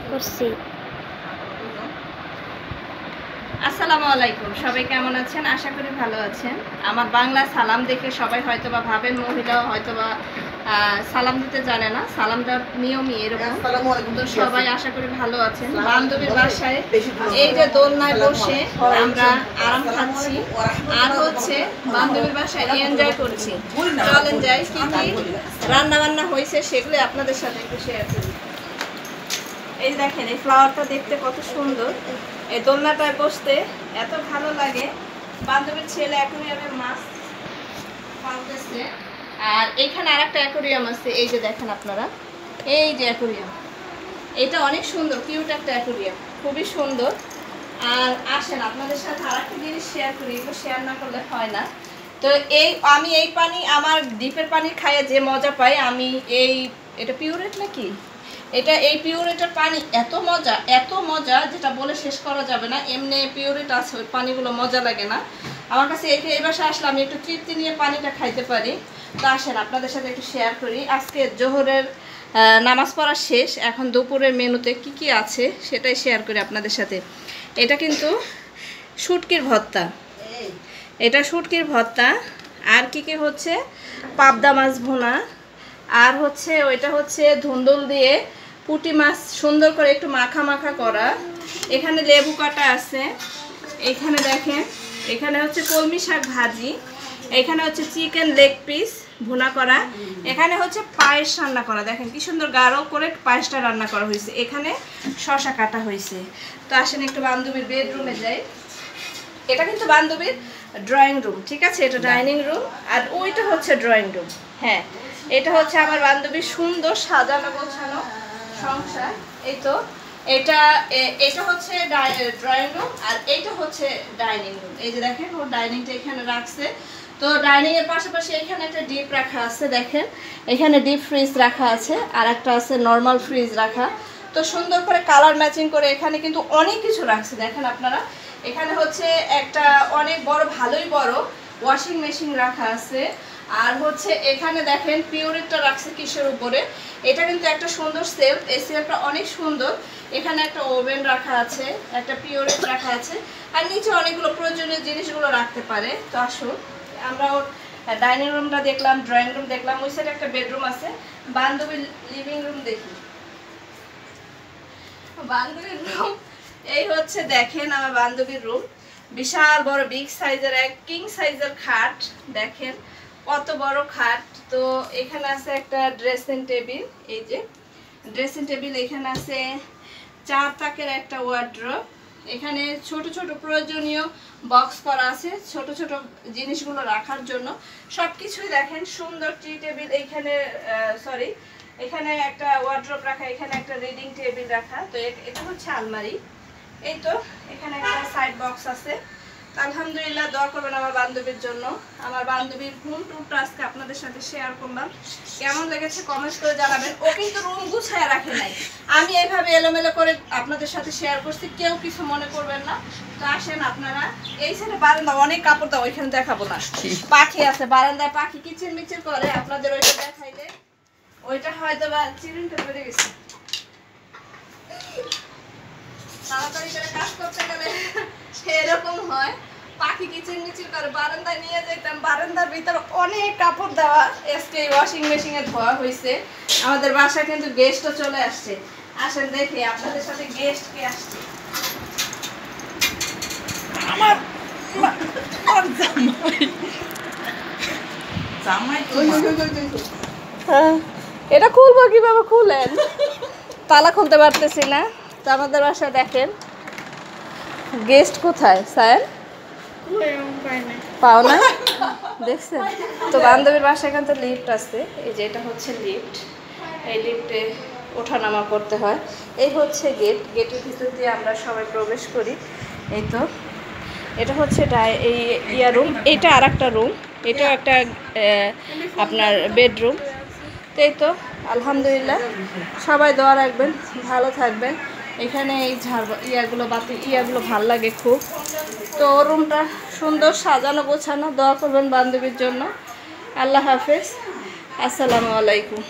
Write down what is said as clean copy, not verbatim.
করছি। আসসালামু আলাইকুম, সবাই কেমন আছেন? আশা করি ভালো আছেন। আমার বাংলা সালাম দেখে সবাই হয়তোবা ভাবেন মহিলা হয়তোবা সালাম দিতে জানে না। সালাম দেওয়ার নিয়মই এরকম। তো সবাই আশা করি ভালো আছেন। বান্ধবীর বাসায় এই যে দোলনায় বসে আমরা আরাম খাচ্ছি আর হচ্ছে বান্ধবীর বাসায় এনজয় করছি। চলেন যাই, কি কি রান্না বান্না হয়েছে সেগুলো আপনাদের সাথে একটু শেয়ার করি। এই দেখেন, এই ফ্লাওয়ারটা দেখতে কত সুন্দর। এই দোলনাটায় বসতে এত ভালো লাগে। বান্ধবীর ছেলে অ্যাকোরিয়ামের মাছ পালতেছে। আর এখানে আরেকটা অ্যাকোরিয়াম আছে, এই যে দেখেন আপনারা, এই যে অ্যাকোরিয়াম, এটা অনেক সুন্দর, কিউট একটা অ্যাকোরিয়াম, খুবই সুন্দর। আর আসেন আপনাদের সাথে আরেকটা জিনিস শেয়ার করি, এগুলো শেয়ার না করলে হয় না। তো আমি এই পানি, আমার ডিপের পানি খাইয়ে যে মজা পাই আমি, এটা পিউরেট নাকি, এই পিউরেটের পানি এত মজা যেটা বলে শেষ করা যাবে না। এমনি পিউরেট আছে, ওই পানিগুলো মজা লাগে না আমার কাছে। এই বাসায় আসলে আমি একটু তৃপ্তি নিয়ে পানিটা খাইতে পারি। তো আসেন আপনাদের সাথে একটু শেয়ার করি। আজকে জোহরের নামাজ পড়া শেষ, এখন দুপুরের মেনুতে কি কি আছে সেটাই শেয়ার করি আপনাদের সাথে। এটা কিন্তু শুটকির ভর্তা, এটা শুটকির ভর্তা। আর কি কি হচ্ছে, পাবদা মাছ ভুনা, আর হচ্ছে ওইটা হচ্ছে ধুন্দুল দিয়ে পুঁটি মাছ সুন্দর করে একটু মাখা মাখা করা। এখানে লেবু কাটা আছে, এখানে দেখেন, এখানে হচ্ছে কলমি শাক ভাজি, এখানে হচ্ছে চিকেন লেগ পিস ভুনা করা, এখানে হচ্ছে পায়েস রান্না করা। দেখেন কি সুন্দর গাঢ় করে পায়েসটা রান্না করা হয়েছে। এখানে শসা কাটা হয়েছে। তো আসেন একটু বান্ধবীর বেডরুমে যাই। এটা কিন্তু বান্ধবীর ড্রয়িং রুম, ঠিক আছে, এটা ডাইনিং রুম আর ওইটা হচ্ছে ড্রয়িং রুম। হ্যাঁ, এটা হচ্ছে আমার বান্ধবীর সুন্দর সাজানো গোছানো সংসার। এই তো এটা হচ্ছে ড্রয়িং রুম আর এইটা হচ্ছে ডাইনিং রুম। এই যে দেখেন, ওর ডাইনিংটা এখানে রাখছে। তো ডাইনিং এর পাশাপাশি এখানে একটা ডিপ রাখা আছে, দেখেন এখানে ডিপ ফ্রিজ রাখা আছে, আর একটা আছে নর্মাল ফ্রিজ রাখা। তো সুন্দর করে কালার ম্যাচিং করে এখানে কিন্তু অনেক কিছু রাখছে, দেখেন আপনারা। এখানে হচ্ছে একটা অনেক বড়, ভালোই বড় ওয়াশিং মেশিন রাখা আছে। আর হচ্ছে এখানে দেখেন পিউরেটটা রাখছে কিসের উপরে, এটা কিন্তু একটা সুন্দর সেলফ, এই সেলফটা অনেক সুন্দর। এখানে একটা ওভেন রাখা আছে, একটা পিউরেট রাখা আছে, আর নিচে অনেকগুলো প্রয়োজনীয় জিনিসগুলো রাখতে পারে। তো আসুন, আমরা ওর ডাইনিং রুমটা দেখলাম, ড্রয়িং রুম দেখলাম, ওই সাইডে একটা বেডরুম আছে। বান্ধবীর লিভিং রুম দেখি। বান্ধবীর রুম এই হচ্ছে, দেখেন আমার বান্ধবীর রুম, বিশাল বড় বিগ সাইজের এক কিং সাইজের খাট, দেখেন কত বড় খাট। তো এখানে আছে একটা ড্রেসিং টেবিল, এই যে ড্রেসিং টেবিল, এখানে আছে 4 তাকের একটা ওয়ার্ড্রোব, এখানে ছোট ছোট প্রয়োজনীয় বক্স করা আছে ছোট ছোট জিনিসগুলো রাখার জন্য। সব কিছুই দেখেন সুন্দর। টি টেবিল এইখানে, সরি, এখানে একটা ওয়ার্ড্রোব রাখা, এখানে একটা রিডিং টেবিল রাখা। তো এটা হচ্ছে আলমারি। এই তো এখানে একটা সাইড বক্স আছে। আলহামদুলিল্লাহ, দোয়া করবেন আমার বান্ধবীর জন্য। আমার বান্ধবীর হোম ট্যুরটা আজকে আপনাদের সাথে শেয়ার করলাম। কেমন লেগেছে কমেন্ট করে জানাবেন। ও কিন্তু রুম গুছায় রাখে নাই, আমি এইভাবে এলোমেলো করে আপনাদের সাথে শেয়ার করছি, কেউ কিছু মনে করবেন না। তো আসেন আপনারা, এই সাইডে বারান্দা অনেক কাপড় দাও, ওইখানে দেখাবো না, পাখি আছে বারান্দায়, পাখি কিচির মিচির করে, আপনাদের ওইটা দেখাইলে ওইটা হয়তো বা চিরুনটা বেড়ে গেছে। তাড়াতাড়ি করে কাজ করতে গেলে এরকম হয়, পাখি কিচির মিচির করে। বারান্দায় নিয়ে যেতাম, বারান্দার ভিতর অনেক কাপড় দেওয়া, আজকে ওয়াশিং মেশিনে ধোয়া হয়েছে। আমাদের বাসায় কিন্তু গেস্টও চলে আসছে। আসেন দেখি আপনাদের সাথে গেস্ট কে আসছে। আমার এটা খুলবো কিভাবে, খুলেন, তালা খুলতে পারতেছি না। তো আমাদের বাসায় দেখেন গেস্ট কোথায়, স্যার পাও না, দেখছেন? তো বান্ধবীর বাসায় এখান থেকে লিফট আছে, এই যে এটা হচ্ছে লিফট, এই লিফটে ওঠানামা করতে হয়। এই হচ্ছে গেট, গেটের ভিতর দিয়ে আমরা সবাই প্রবেশ করি। এই তো এটা হচ্ছে এই রুম, এটা আর একটা রুম, এটাও একটা আপনার বেডরুম। তো এই তো আলহামদুলিল্লাহ, সবাই দোয়া রাখবেন, ভালো থাকবেন। এখানে এই ইয়াগুলো ভাল লাগে খুব। তো রুমটা সুন্দর সাজানো গোছানো। দোয়া করবেন বান্ধবীর জন্য। আল্লাহ হাফেজ, আসসালামু আলাইকুম।